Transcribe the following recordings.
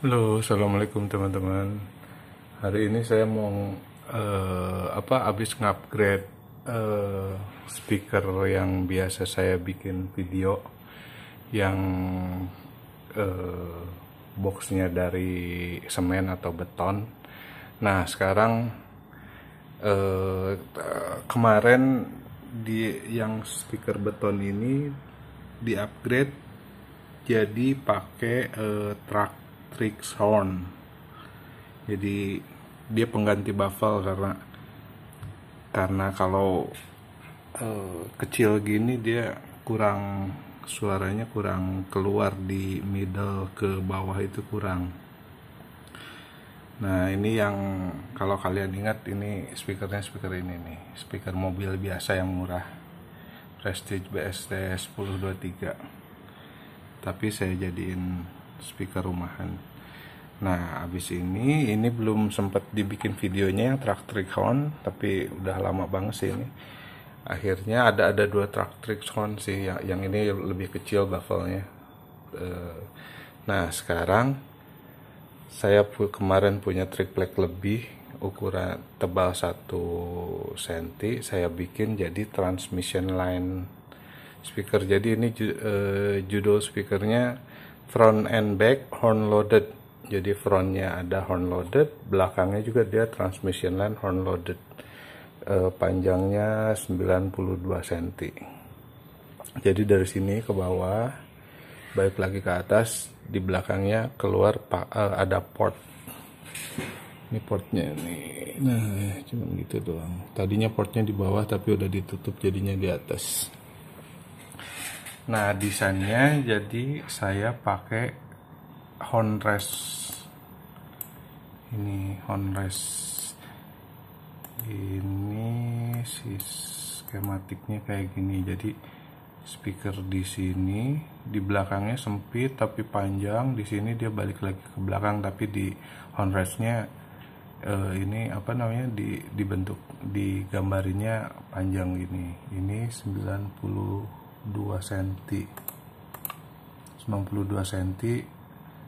Halo, assalamualaikum teman-teman. Hari ini saya mau habis ngupgrade speaker yang biasa saya bikin video, yang eh, boxnya dari semen atau beton. Nah, sekarang kemarin yang speaker beton ini di upgrade jadi pakai track horn. Jadi dia pengganti baffle karena kalau kecil gini dia suaranya kurang keluar di middle ke bawah, itu kurang. Nah, ini yang kalau kalian ingat, ini speaker ini nih, speaker mobil biasa yang murah, Prestige BST 1023. Tapi saya jadiin speaker rumahan. Nah, abis ini belum sempat dibikin videonya yang track horn, tapi udah lama banget sih ini. Akhirnya ada dua track horn sih, yang ini lebih kecil baffle-nya. Nah, sekarang saya kemarin punya triplek lebih, ukuran tebal 1 cm, saya bikin jadi transmission line speaker. Jadi ini judul speakernya front and back horn loaded. Jadi frontnya ada horn loaded, belakangnya juga dia transmission line horn loaded. Panjangnya 92 cm. Jadi dari sini ke bawah, balik lagi ke atas, di belakangnya keluar ada port. Ini portnya nih. Nah, cuma gitu doang. Tadinya portnya di bawah tapi udah ditutup, jadinya di atas. Nah, desainnya jadi saya pakai horn rest. Ini horn rest. Ini si skematiknya kayak gini. Jadi speaker di sini, di belakangnya sempit tapi panjang. Di sini dia balik lagi ke belakang, tapi di horn restnya ini dibentuk, digambarinya panjang gini. Ini 92 cm.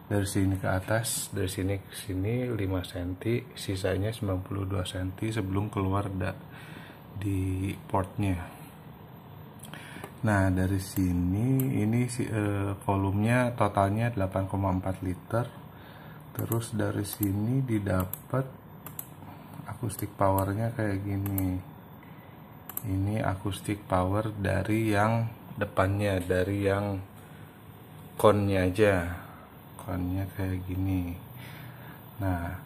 Dari sini ke atas, dari sini ke sini 5 cm, sisanya 92 cm sebelum keluar di portnya. Nah, dari sini ini volumenya totalnya 8,4 liter. Terus dari sini didapat acoustic powernya kayak gini. Ini acoustic power dari yang depannya, dari yang connya aja, connya kayak gini. Nah,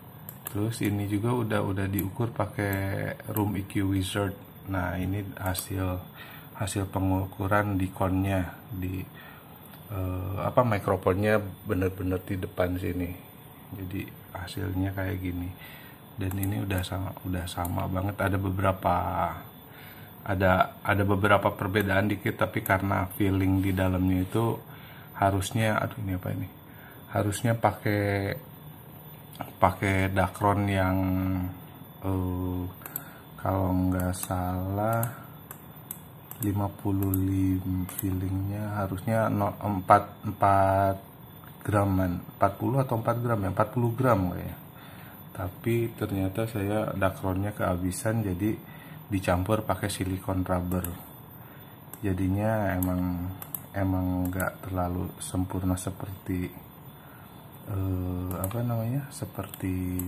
terus ini juga udah diukur pakai Room EQ Wizard. Nah, ini hasil pengukuran di connya, di mikrofonnya bener-bener di depan sini. Jadi hasilnya kayak gini. Dan ini udah sama banget. Ada beberapa perbedaan dikit, tapi karena feeling di dalamnya itu harusnya harusnya pakai Dacron yang kalau nggak salah 55, feelingnya harusnya 4 graman, 40 atau 4 gram ya, 40 gram kayaknya. Tapi ternyata saya Dacronnya kehabisan, jadi dicampur pakai silikon rubber. Jadinya emang nggak terlalu sempurna seperti seperti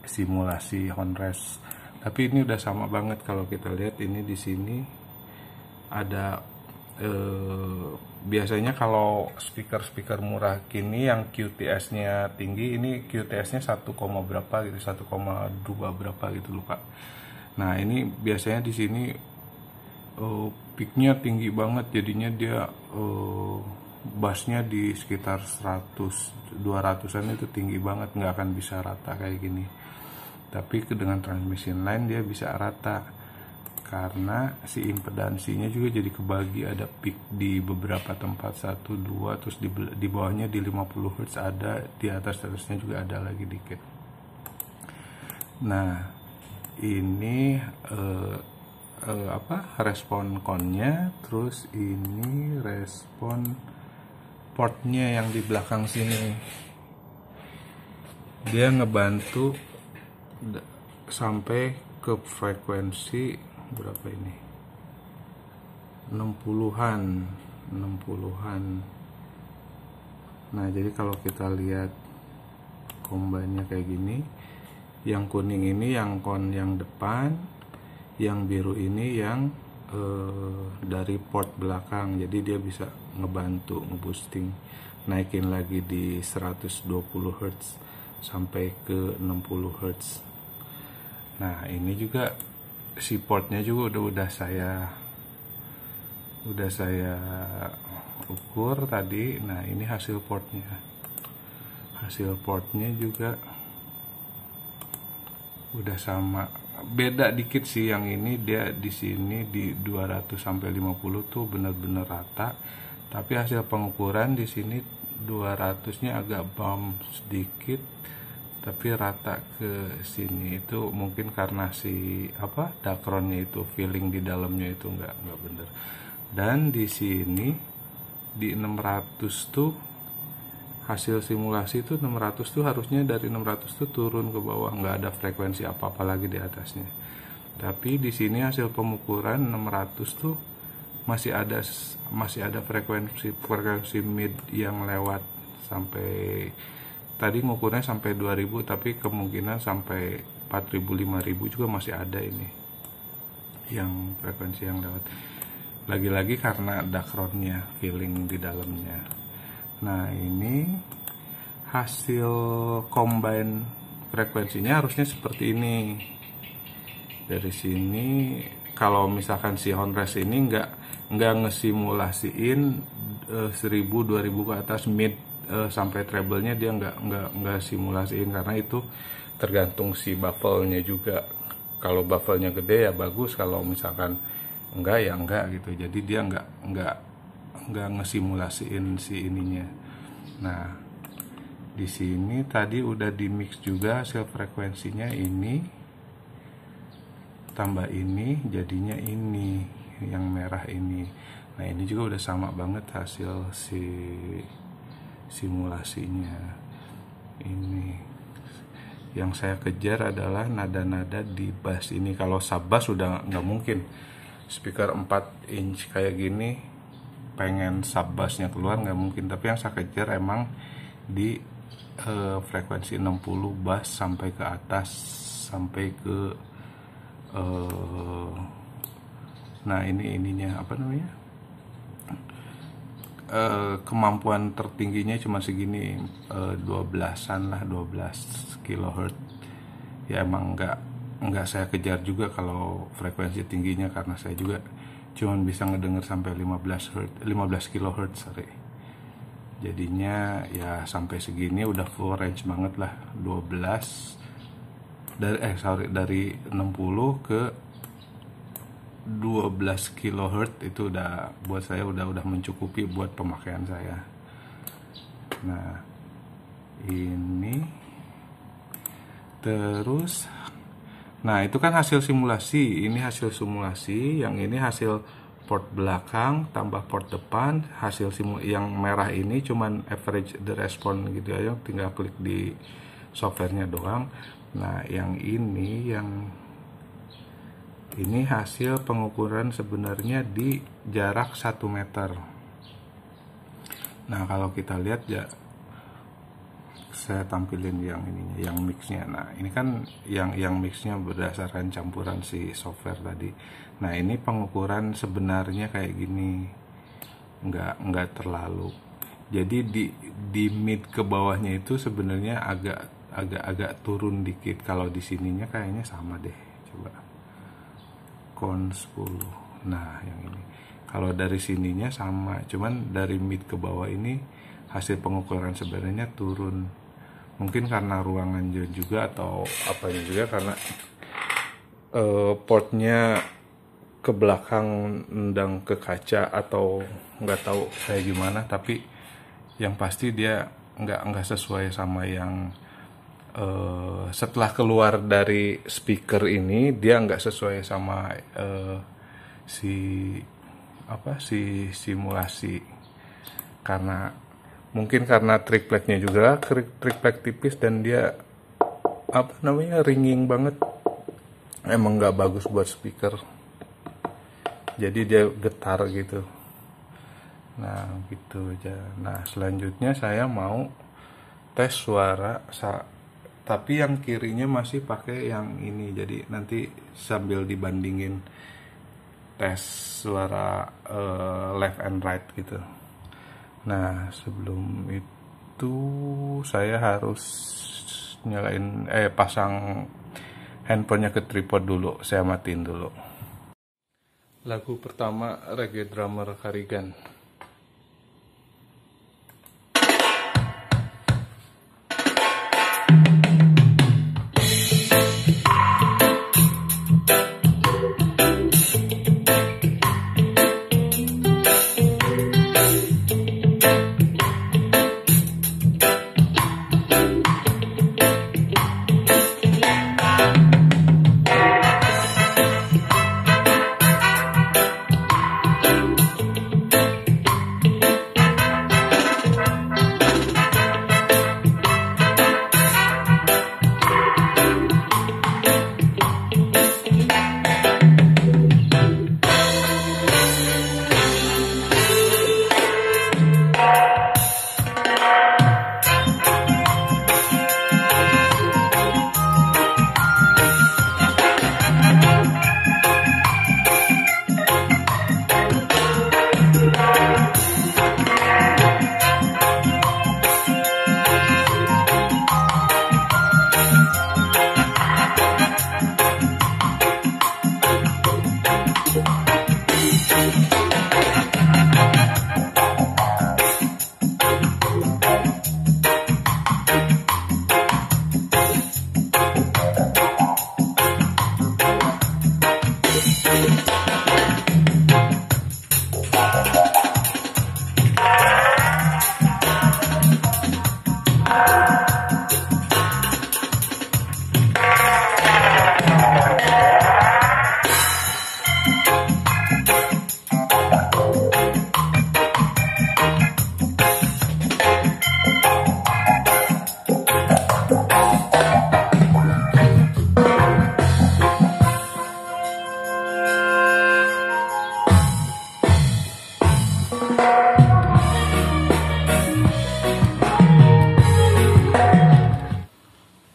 simulasi horn rest. Tapi ini udah sama banget. Kalau kita lihat ini di sini ada biasanya kalau speaker murah kini yang QTS-nya tinggi, ini QTS-nya 1, berapa gitu, 1,2 berapa gitu lupa. Nah, ini biasanya di sini peaknya tinggi banget, jadinya dia bassnya di sekitar 100-200an, itu tinggi banget, nggak akan bisa rata kayak gini. Tapi dengan transmission line dia bisa rata, karena si impedansinya juga jadi kebagi, ada peak di beberapa tempat 1, 2, terus di bawahnya di 50 Hz ada, di atasnya juga ada lagi dikit. Nah, ini respon connya, terus ini respon portnya yang di belakang sini. dia ngebantu sampai ke frekuensi berapa ini, 60-an 60-an. Nah jadi kalau kita lihat combine-nya kayak gini, yang kuning ini yang depan, yang biru ini yang dari port belakang. Jadi dia bisa ngebantu ngeboosting, naikin lagi di 120 Hz sampai ke 60 Hz. Nah ini juga si portnya juga udah saya ukur tadi. Nah ini hasil portnya juga udah sama, beda dikit sih. Yang ini dia di sini di 200 sampai 50 tuh bener-bener rata, tapi hasil pengukuran di sini 200-nya agak bump sedikit, tapi rata ke sini. Itu mungkin karena si dakronnya itu, feeling di dalamnya itu nggak bener. Dan di sini di 600 tuh hasil simulasi tuh 600 tuh harusnya dari 600 tuh turun ke bawah, nggak ada frekuensi apa-apa lagi di atasnya. Tapi di sini hasil pemukuran 600 tuh masih ada frekuensi mid yang lewat sampai tadi ngukurnya sampai 2000, tapi kemungkinan sampai 4000 5000 juga masih ada ini yang frekuensi yang lewat. Lagi-lagi karena dakronnya, feeling di dalamnya. Nah ini hasil combine frekuensinya harusnya seperti ini. Dari sini kalau misalkan si Honres ini nggak ngesimulasiin 1000 2000 ke atas mid sampai treble-nya, dia nggak simulasiin, karena itu tergantung si baffle-nya juga. Kalau baffle-nya gede ya bagus, kalau misalkan enggak ya enggak gitu. Jadi dia nggak ngesimulasiin si ininya. Nah di sini tadi udah di mix juga hasil frekuensinya, ini tambah ini jadinya ini yang merah ini. Nah ini juga udah sama banget hasil si simulasinya. Ini yang saya kejar adalah nada-nada di bass ini. Kalau sub bass udah nggak mungkin, speaker 4 inch kayak gini pengen sub bassnya keluar nggak mungkin. Tapi yang saya kejar emang di frekuensi 60 bass sampai ke atas, sampai ke nah ininya apa namanya, kemampuan tertingginya cuma segini, 12-an lah, 12 kHz. Ya emang nggak saya kejar juga kalau frekuensi tingginya, karena saya juga cuman bisa ngedenger sampai 15 kHz, sorry. Jadinya ya sampai segini udah full range banget lah. 12 dari 60 ke 12 kHz itu udah buat saya udah mencukupi buat pemakaian saya. Nah ini terus, nah itu kan hasil simulasi, ini hasil simulasi, yang ini hasil port belakang tambah port depan. Hasil yang merah ini cuman average the response gitu aja, tinggal klik di softwarenya doang. Nah yang ini hasil pengukuran sebenarnya di jarak 1 meter. Nah kalau kita lihat ya, saya tampilin yang ininya, yang mixnya. Nah ini kan yang mixnya berdasarkan campuran si software tadi. Nah ini pengukuran sebenarnya kayak gini, nggak terlalu. Jadi di mid ke bawahnya itu sebenarnya agak turun dikit. Kalau di sininya kayaknya sama deh, coba con 10. Nah yang ini kalau dari sininya sama, cuman dari mid ke bawah ini hasil pengukuran sebenarnya turun. Mungkin karena ruangan juga, atau apanya juga, karena portnya ke belakang nendang ke kaca, atau nggak tahu kayak gimana. Tapi yang pasti dia nggak sesuai sama yang setelah keluar dari speaker ini, dia nggak sesuai sama si simulasi. Karena mungkin karena tripleknya juga triplek tipis, dan dia apa namanya, ringing banget. Emang nggak bagus buat speaker, jadi dia getar gitu. Nah gitu aja. Nah selanjutnya saya mau tes suara, tapi yang kirinya masih pakai yang ini, jadi nanti sambil dibandingin tes suara left and right gitu. Nah sebelum itu saya harus nyalain pasang handphonenya ke tripod dulu. Saya matiin dulu. Lagu pertama reggae drummer Karigan.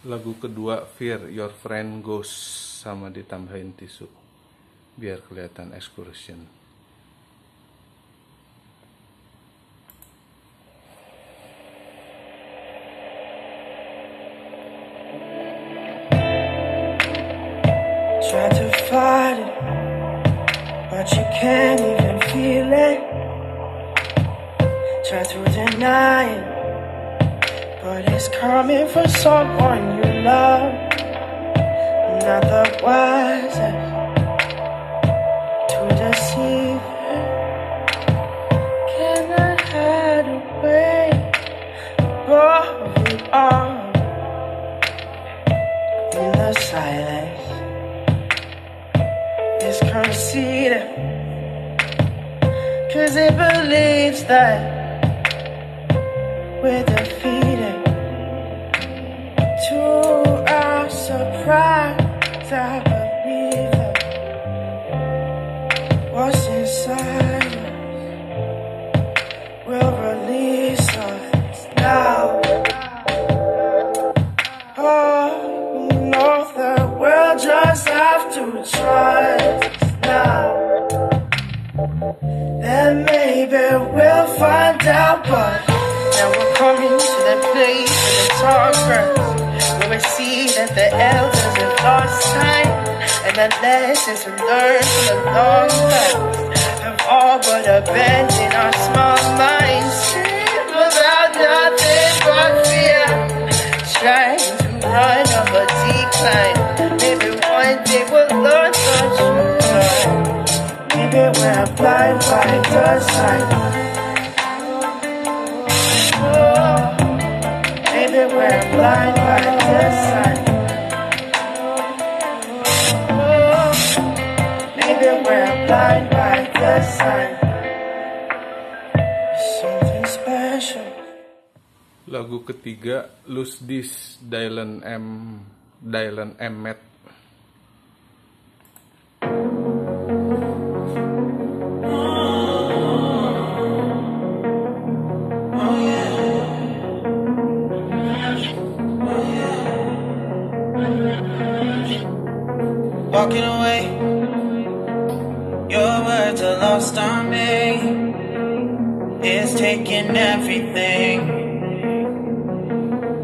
Lagu kedua Fear Your Friend Goes, sama ditambahin tisu biar kelihatan excursion. Try to fight it, but you can't even feel it. Try to deny it, but it's coming from someone you love. Not the wisest to deceive it. Can I hide away above it all in the silence? It's conceited, 'cause it believes that we're defeated. To our surprise, I believe it. What's inside us will release us now. Oh, no, the world just have to trust now. Then maybe we'll find out, but now we're coming to the place where the talk burns, where we see that the elders have lost time, and the lessons we learned from the long past have all but abandoned our small minds, without nothing but fear, trying to run up a decline. Maybe one day we'll learn the truth. Maybe we're blind by the sign. Maybe we're blind by the sign. Maybe we're blind by the sign. Something special. Lagu ketiga Lose This Dylan M Dylan Emmett. Walking away, your words are lost on me. It's taking everything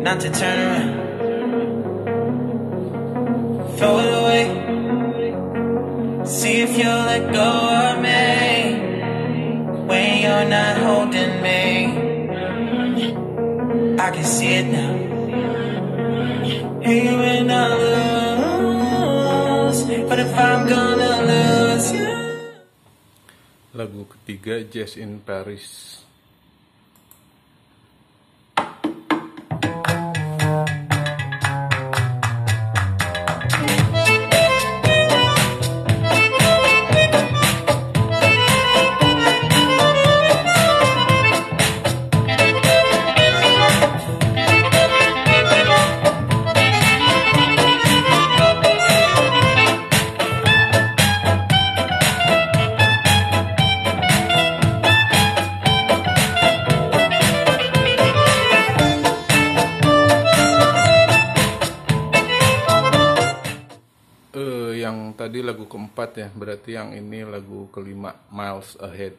not to turn around. Throw it away, see if you'll let go of me when you're not holding me. I can see it now. Hey, when I lose, but if I'm gonna lose you. Lagu ketiga, Jazz in Paris. Yang tadi lagu keempat ya, berarti yang ini lagu kelima, Miles Ahead.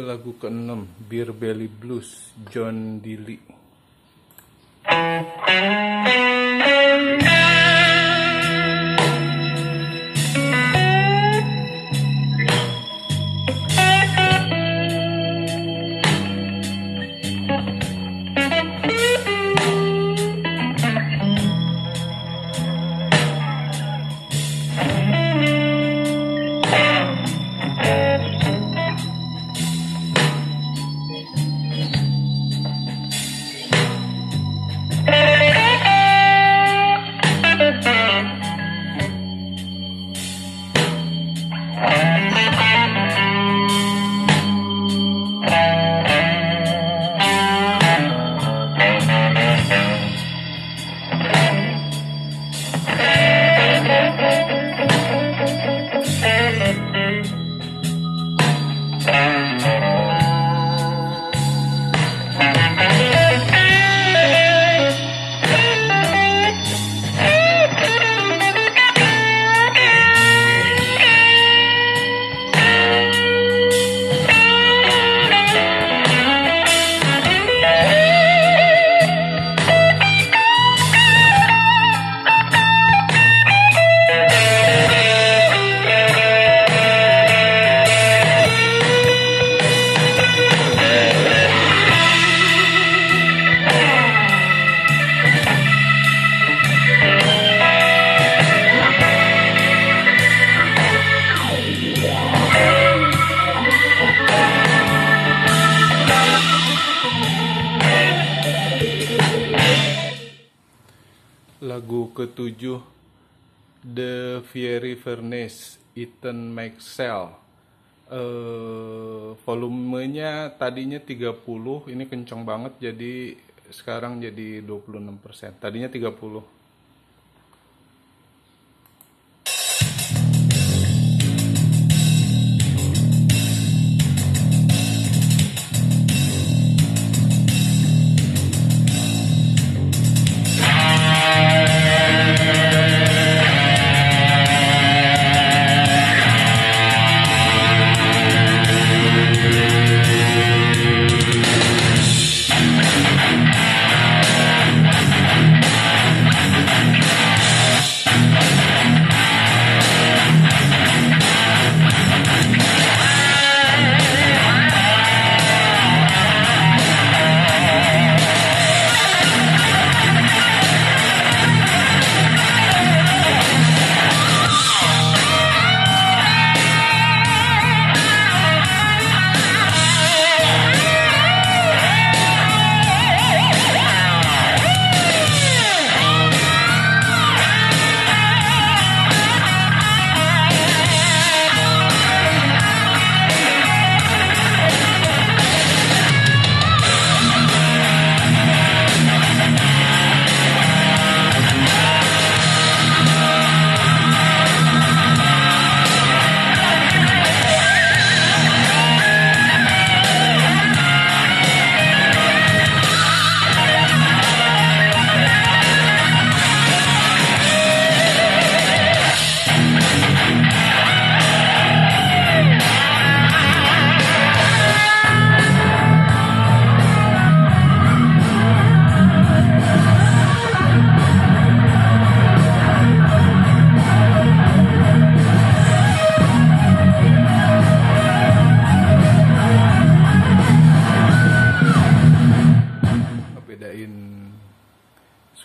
Lagu keenam, Beer Belly Blues, John Dilly. lagu ketujuh The Fiery Furnace, Ethan Maxwell. Volumenya tadinya 30, ini kenceng banget, jadi sekarang jadi 26%, tadinya 30.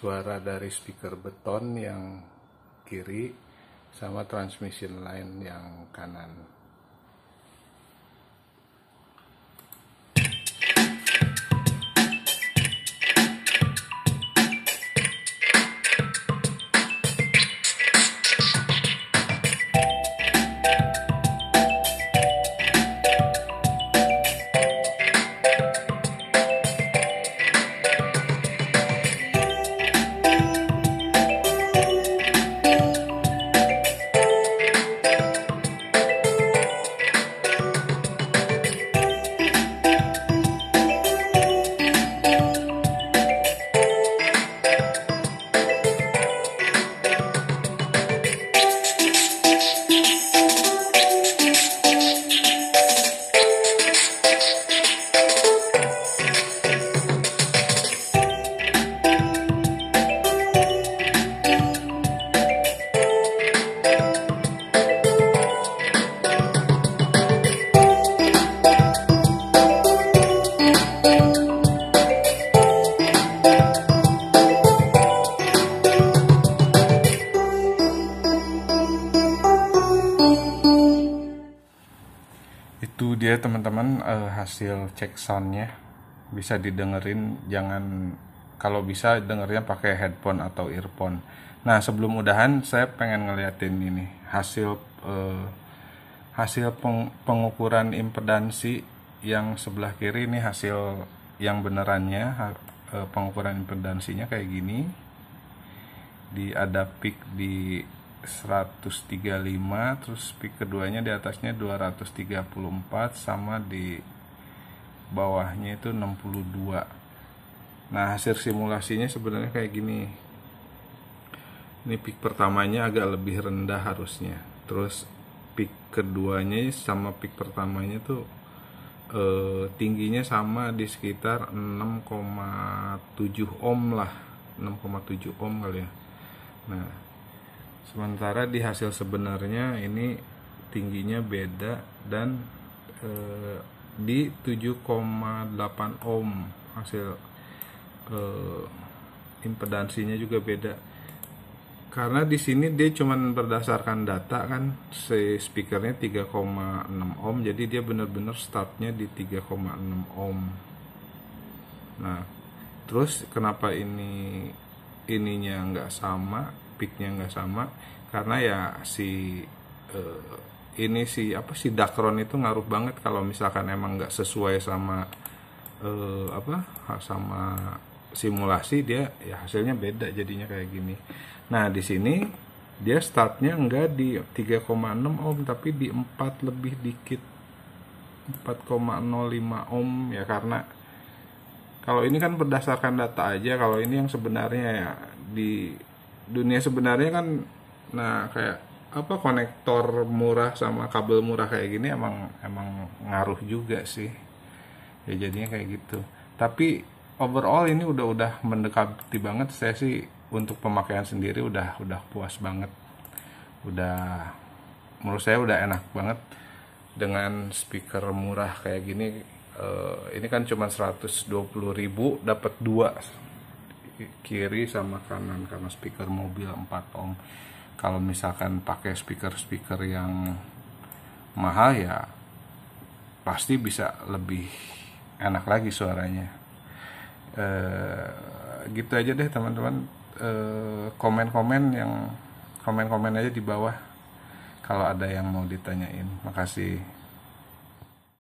Suara dari speaker beton yang kiri sama transmission line yang kanan. Itu dia teman-teman, hasil cek soundnya. Bisa didengerin, jangan, kalau bisa dengernya pakai headphone atau earphone. Nah sebelum udahan saya pengen ngeliatin ini hasil pengukuran impedansi yang sebelah kiri. Ini hasil yang benerannya, pengukuran impedansinya kayak gini. Ada peak di 135, terus peak keduanya di atasnya 234, sama di bawahnya itu 62. Nah hasil simulasinya sebenarnya kayak gini. Ini peak pertamanya agak lebih rendah harusnya, terus peak keduanya sama peak pertamanya tuh tingginya sama di sekitar 6,7 ohm lah, 6,7 ohm kali ya. Nah sementara di hasil sebenarnya ini tingginya beda, dan di 7,8 ohm hasil impedansinya juga beda. Karena di sini dia cuman berdasarkan data kan, si speakernya 3,6 ohm, jadi dia benar-benar startnya di 3,6 ohm. Nah terus kenapa ini ininya nggak sama, peaknya nggak sama, karena ya si ini si apa si Dacron itu ngaruh banget kalau misalkan emang nggak sesuai sama sama simulasi, dia ya hasilnya beda jadinya kayak gini. Nah di sini dia startnya enggak di 3,6 ohm tapi di 4 lebih dikit, 4,05 ohm ya, karena kalau ini kan berdasarkan data aja. Kalau ini yang sebenarnya ya di dunia sebenarnya kan, nah kayak apa konektor murah sama kabel murah kayak gini emang ngaruh juga sih ya, jadinya kayak gitu. Tapi overall ini udah mendekati banget. Saya sih untuk pemakaian sendiri udah puas banget, udah menurut saya udah enak banget dengan speaker murah kayak gini. Ini kan cuma 120.000 dapat 2 kiri sama kanan karena speaker mobil 4 ohm. Kalau misalkan pakai speaker yang mahal ya pasti bisa lebih enak lagi suaranya. Gitu aja deh teman-teman. Komen-komen aja di bawah kalau ada yang mau ditanyain. Makasih.